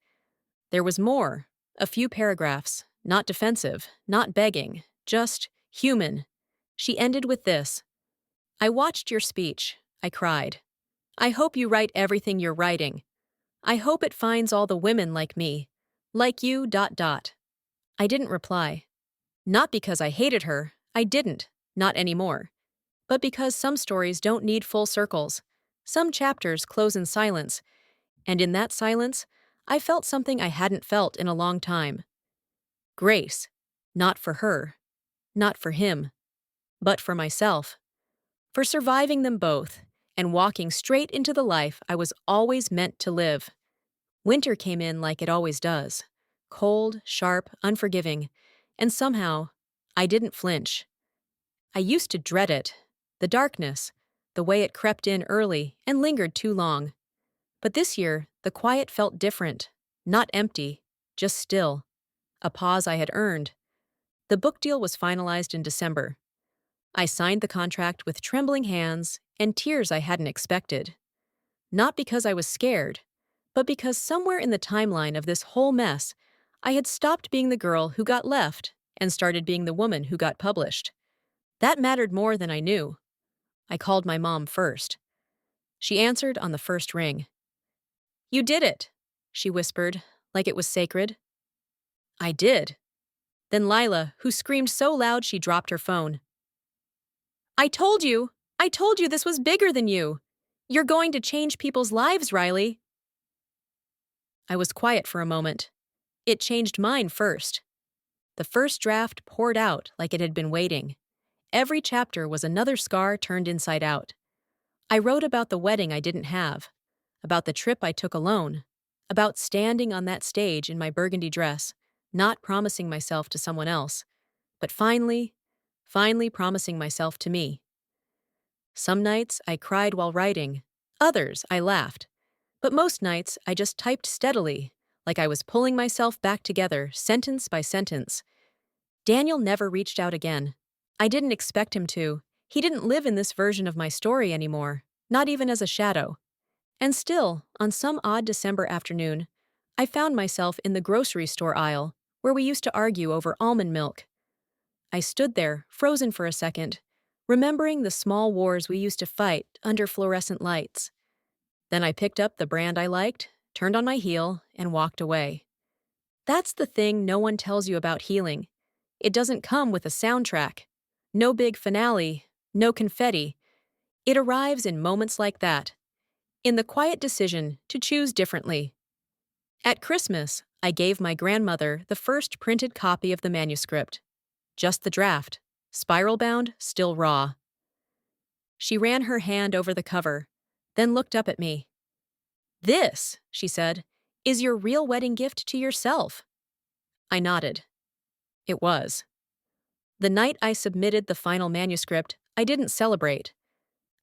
There was more. A few paragraphs. Not defensive, not begging, just human. She ended with this. "I watched your speech. I cried. I hope you write everything you're writing. I hope it finds all the women like me. Like you, ... I didn't reply. Not because I hated her. I didn't. Not anymore. But because some stories don't need full circles. Some chapters close in silence. And in that silence, I felt something I hadn't felt in a long time. Grace. Not for her. Not for him. But for myself. For surviving them both and walking straight into the life I was always meant to live. Winter came in like it always does. Cold, sharp, unforgiving. And somehow, I didn't flinch. I used to dread it. The darkness. The way it crept in early and lingered too long. But this year, the quiet felt different. Not empty. Just still. A pause I had earned. The book deal was finalized in December. I signed the contract with trembling hands and tears I hadn't expected. Not because I was scared, but because somewhere in the timeline of this whole mess, I had stopped being the girl who got left and started being the woman who got published. That mattered more than I knew. I called my mom first. She answered on the first ring. "You did it," she whispered, like it was sacred. I did. Then Lila, who screamed so loud she dropped her phone. I told you this was bigger than you. You're going to change people's lives, Riley." I was quiet for a moment. It changed mine first. The first draft poured out like it had been waiting. Every chapter was another scar turned inside out. I wrote about the wedding I didn't have, about the trip I took alone, about standing on that stage in my burgundy dress, not promising myself to someone else, but finally promising myself to me. Some nights I cried while writing, others I laughed, but most nights I just typed steadily, like I was pulling myself back together sentence by sentence. Daniel never reached out again. I didn't expect him to. He didn't live in this version of my story anymore, not even as a shadow. And still, on some odd December afternoon, I found myself in the grocery store aisle, where we used to argue over almond milk. I stood there, frozen for a second, remembering the small wars we used to fight under fluorescent lights. Then I picked up the brand I liked, turned on my heel, and walked away. That's the thing no one tells you about healing. It doesn't come with a soundtrack. No big finale, no confetti. It arrives in moments like that, in the quiet decision to choose differently. At Christmas, I gave my grandmother the first printed copy of the manuscript. Just the draft, spiral-bound, still raw. She ran her hand over the cover, then looked up at me. "This," she said, is your real wedding gift to yourself. I nodded. It was. The night I submitted the final manuscript, I didn't celebrate.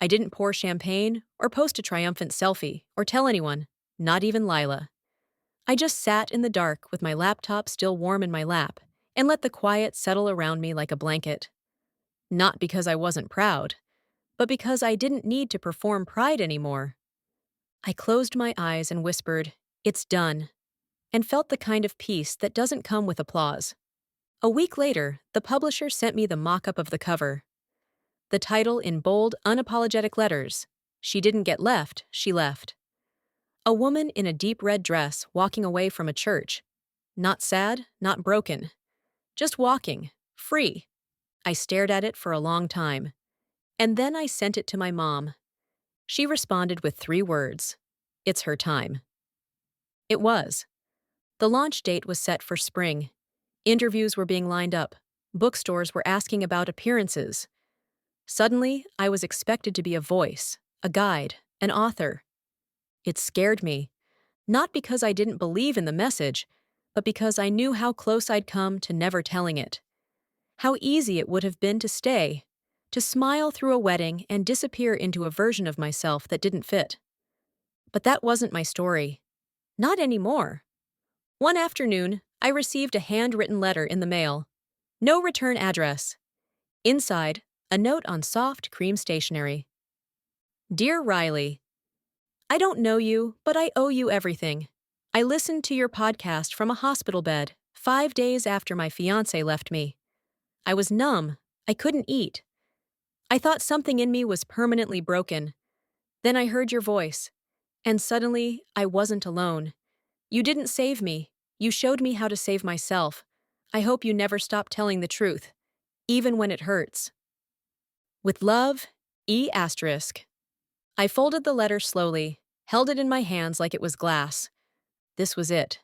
I didn't pour champagne or post a triumphant selfie or tell anyone, not even Lila. I just sat in the dark with my laptop still warm in my lap and let the quiet settle around me like a blanket. Not because I wasn't proud, but because I didn't need to perform pride anymore. I closed my eyes and whispered, "It's done," and felt the kind of peace that doesn't come with applause. A week later, the publisher sent me the mock-up of the cover. The title in bold, unapologetic letters, "She didn't get left, she left." A woman in a deep red dress walking away from a church. Not sad, not broken. Just walking, free. I stared at it for a long time. And then I sent it to my mom. She responded with 3 words. It's her time. It was. The launch date was set for spring. Interviews were being lined up. Bookstores were asking about appearances. Suddenly, I was expected to be a voice, a guide, an author. It scared me, not because I didn't believe in the message, but because I knew how close I'd come to never telling it. How easy it would have been to stay, to smile through a wedding and disappear into a version of myself that didn't fit. But that wasn't my story. Not anymore. One afternoon, I received a handwritten letter in the mail. No return address. Inside, a note on soft cream stationery. Dear Riley, I don't know you, but I owe you everything. I listened to your podcast from a hospital bed 5 days after my fiancé left me. I was numb. I couldn't eat. I thought something in me was permanently broken. Then I heard your voice. And suddenly, I wasn't alone. You didn't save me. You showed me how to save myself. I hope you never stop telling the truth, even when it hurts. With love, E**. I folded the letter slowly, held it in my hands like it was glass. This was it.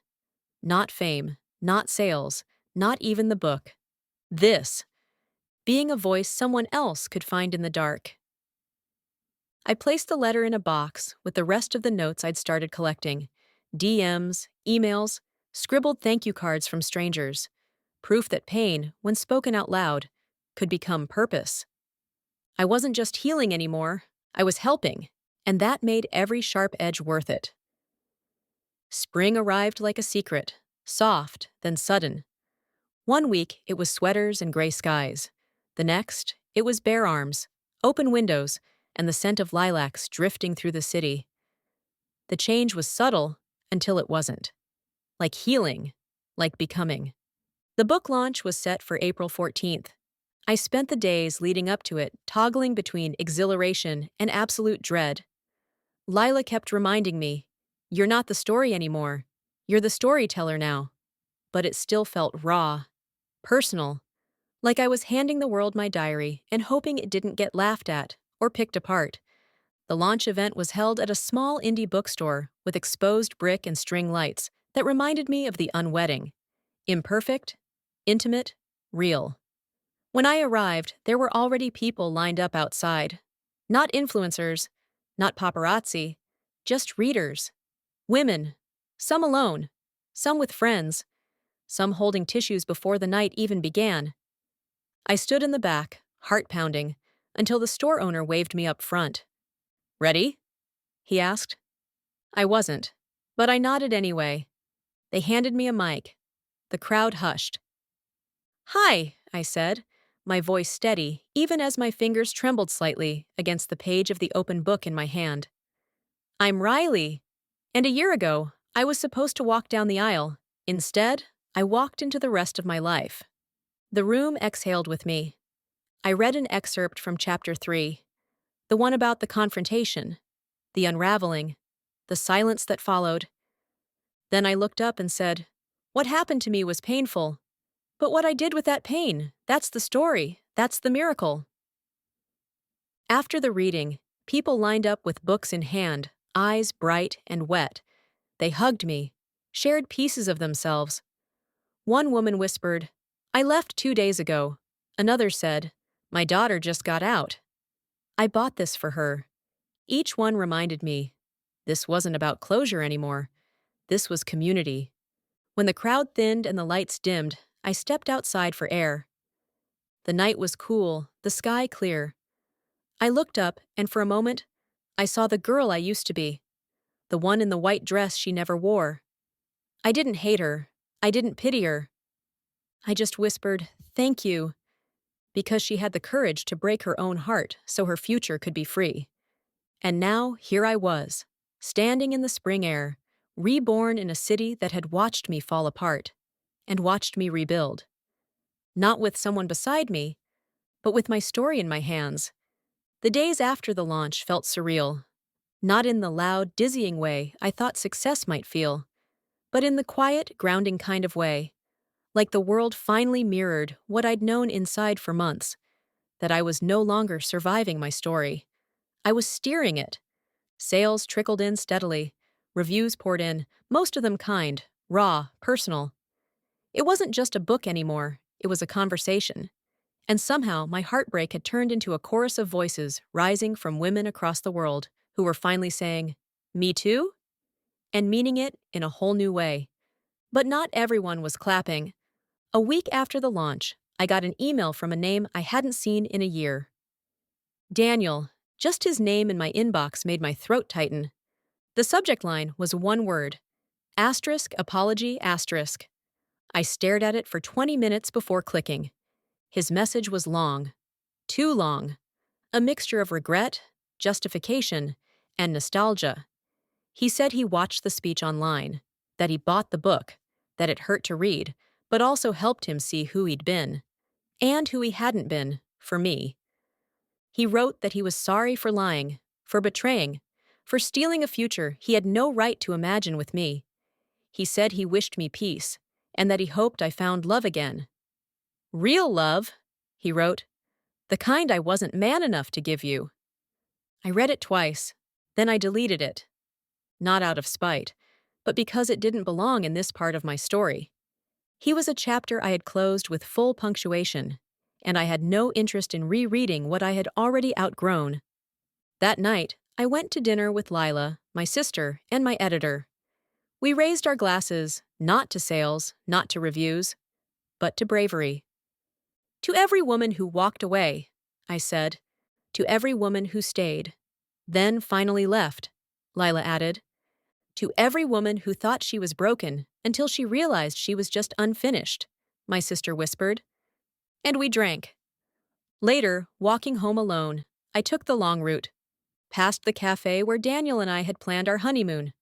Not fame, not sales, not even the book. This. Being a voice someone else could find in the dark. I placed the letter in a box with the rest of the notes I'd started collecting. DMs, emails, scribbled thank you cards from strangers. Proof that pain, when spoken out loud, could become purpose. I wasn't just healing anymore, I was helping, and that made every sharp edge worth it. Spring arrived like a secret, soft, then sudden. One week, it was sweaters and gray skies. The next, it was bare arms, open windows, and the scent of lilacs drifting through the city. The change was subtle until it wasn't. Like healing, like becoming. The book launch was set for April 14th. I spent the days leading up to it toggling between exhilaration and absolute dread. Lila kept reminding me, "You're not the story anymore. You're the storyteller now." But it still felt raw, personal, like I was handing the world my diary and hoping it didn't get laughed at or picked apart. The launch event was held at a small indie bookstore with exposed brick and string lights that reminded me of the unwedding. Imperfect, intimate, real. When I arrived, there were already people lined up outside. Not influencers, not paparazzi, just readers. Women, some alone, some with friends, some holding tissues before the night even began. I stood in the back, heart pounding, until the store owner waved me up front. "Ready?" he asked. I wasn't, but I nodded anyway. They handed me a mic. The crowd hushed. "Hi," I said, my voice steady, even as my fingers trembled slightly against the page of the open book in my hand. "I'm Riley. And a year ago, I was supposed to walk down the aisle. Instead, I walked into the rest of my life." The room exhaled with me. I read an excerpt from Chapter 3, the one about the confrontation, the unraveling, the silence that followed. Then I looked up and said, "What happened to me was painful. But what I did with that pain, that's the story, that's the miracle." After the reading, people lined up with books in hand, eyes bright and wet. They hugged me, shared pieces of themselves. One woman whispered, "I left 2 days ago." Another said, "My daughter just got out." I bought this for her. Each one reminded me, this wasn't about closure anymore. This was community. When the crowd thinned and the lights dimmed, I stepped outside for air. The night was cool, the sky clear. I looked up, and for a moment, I saw the girl I used to be, the one in the white dress she never wore. I didn't hate her. I didn't pity her. I just whispered, "Thank you," because she had the courage to break her own heart so her future could be free. And now, here I was, standing in the spring air, reborn in a city that had watched me fall apart and watched me rebuild. Not with someone beside me, but with my story in my hands. The days after the launch felt surreal, not in the loud, dizzying way I thought success might feel, but in the quiet, grounding kind of way, like the world finally mirrored what I'd known inside for months, that I was no longer surviving my story. I was steering it. Sales trickled in steadily. Reviews poured in, most of them kind, raw, personal. It wasn't just a book anymore, it was a conversation. And somehow my heartbreak had turned into a chorus of voices rising from women across the world who were finally saying, "Me too?" and meaning it in a whole new way. But not everyone was clapping. A week after the launch, I got an email from a name I hadn't seen in a year. Daniel. Just his name in my inbox made my throat tighten. The subject line was one word. Asterisk apology asterisk. I stared at it for 20 minutes before clicking. His message was long. Too long. A mixture of regret, justification, and nostalgia. He said he watched the speech online, that he bought the book, that it hurt to read, but also helped him see who he'd been, and who he hadn't been, for me. He wrote that he was sorry for lying, for betraying, for stealing a future he had no right to imagine with me. He said he wished me peace, and that he hoped I found love again. Real love, he wrote, the kind I wasn't man enough to give you. I read it twice, then I deleted it. Not out of spite, but because it didn't belong in this part of my story. He was a chapter I had closed with full punctuation, and I had no interest in rereading what I had already outgrown. That night, I went to dinner with Lila, my sister, and my editor. We raised our glasses, not to sales, not to reviews, but to bravery. To every woman who walked away, I said. To every woman who stayed. Then finally left, Lila added. To every woman who thought she was broken until she realized she was just unfinished, my sister whispered. And we drank. Later, walking home alone, I took the long route. Past the cafe where Daniel and I had planned our honeymoon.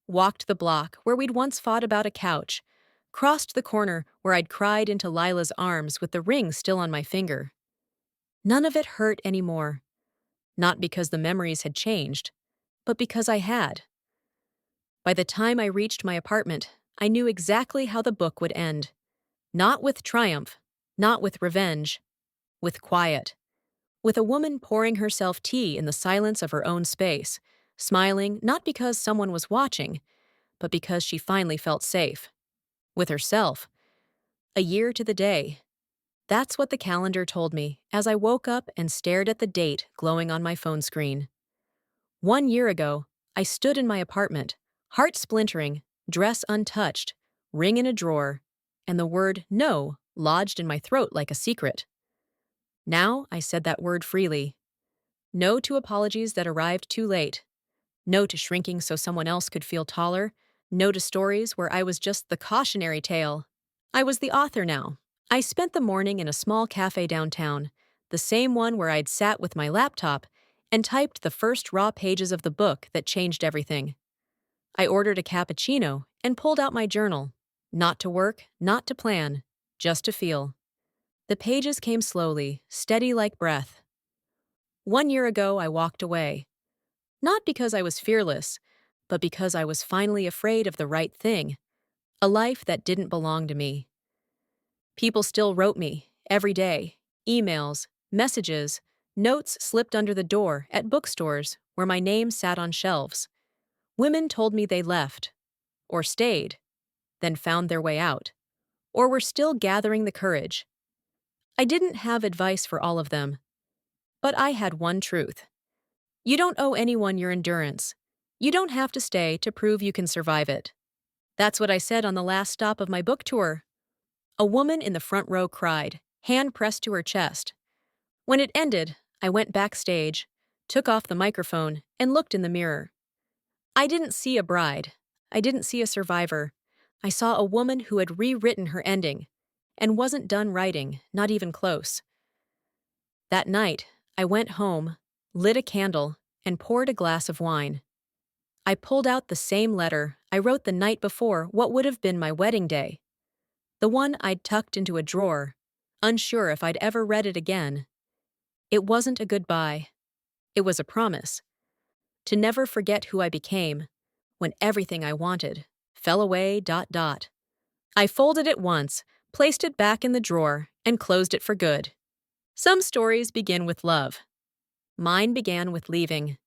Walked the block where we'd once fought about a couch. Crossed the corner where I'd cried into Lila's arms with the ring still on my finger. None of it hurt anymore. Not because the memories had changed, but because I had. By the time I reached my apartment, I knew exactly how the book would end. Not with triumph, not with revenge, with quiet. With a woman pouring herself tea in the silence of her own space, smiling not because someone was watching, but because she finally felt safe. With herself. A year to the day. That's what the calendar told me as I woke up and stared at the date glowing on my phone screen. 1 year ago, I stood in my apartment, heart splintering, dress untouched, ring in a drawer, and the word no lodged in my throat like a secret. Now I said that word freely. No to apologies that arrived too late. No to shrinking so someone else could feel taller. No to stories where I was just the cautionary tale. I was the author now. I spent the morning in a small cafe downtown, the same one where I'd sat with my laptop and typed the first raw pages of the book that changed everything. I ordered a cappuccino and pulled out my journal. Not to work, not to plan, just to feel. The pages came slowly, steady like breath. 1 year ago, I walked away. Not because I was fearless, but because I was finally afraid of the right thing, a life that didn't belong to me. People still wrote me, every day, emails, messages, notes slipped under the door at bookstores where my name sat on shelves. Women told me they left, or stayed, then found their way out, or were still gathering the courage. I didn't have advice for all of them, but I had one truth. You don't owe anyone your endurance. You don't have to stay to prove you can survive it. That's what I said on the last stop of my book tour. A woman in the front row cried, hand pressed to her chest. When it ended, I went backstage, took off the microphone, and looked in the mirror. I didn't see a bride. I didn't see a survivor. I saw a woman who had rewritten her ending and wasn't done writing, not even close. That night, I went home, lit a candle, and poured a glass of wine. I pulled out the same letter I wrote the night before what would have been my wedding day. The one I'd tucked into a drawer, unsure if I'd ever read it again. It wasn't a goodbye. It was a promise. To never forget who I became, when everything I wanted fell away. I folded it once, placed it back in the drawer, and closed it for good. Some stories begin with love. Mine began with leaving.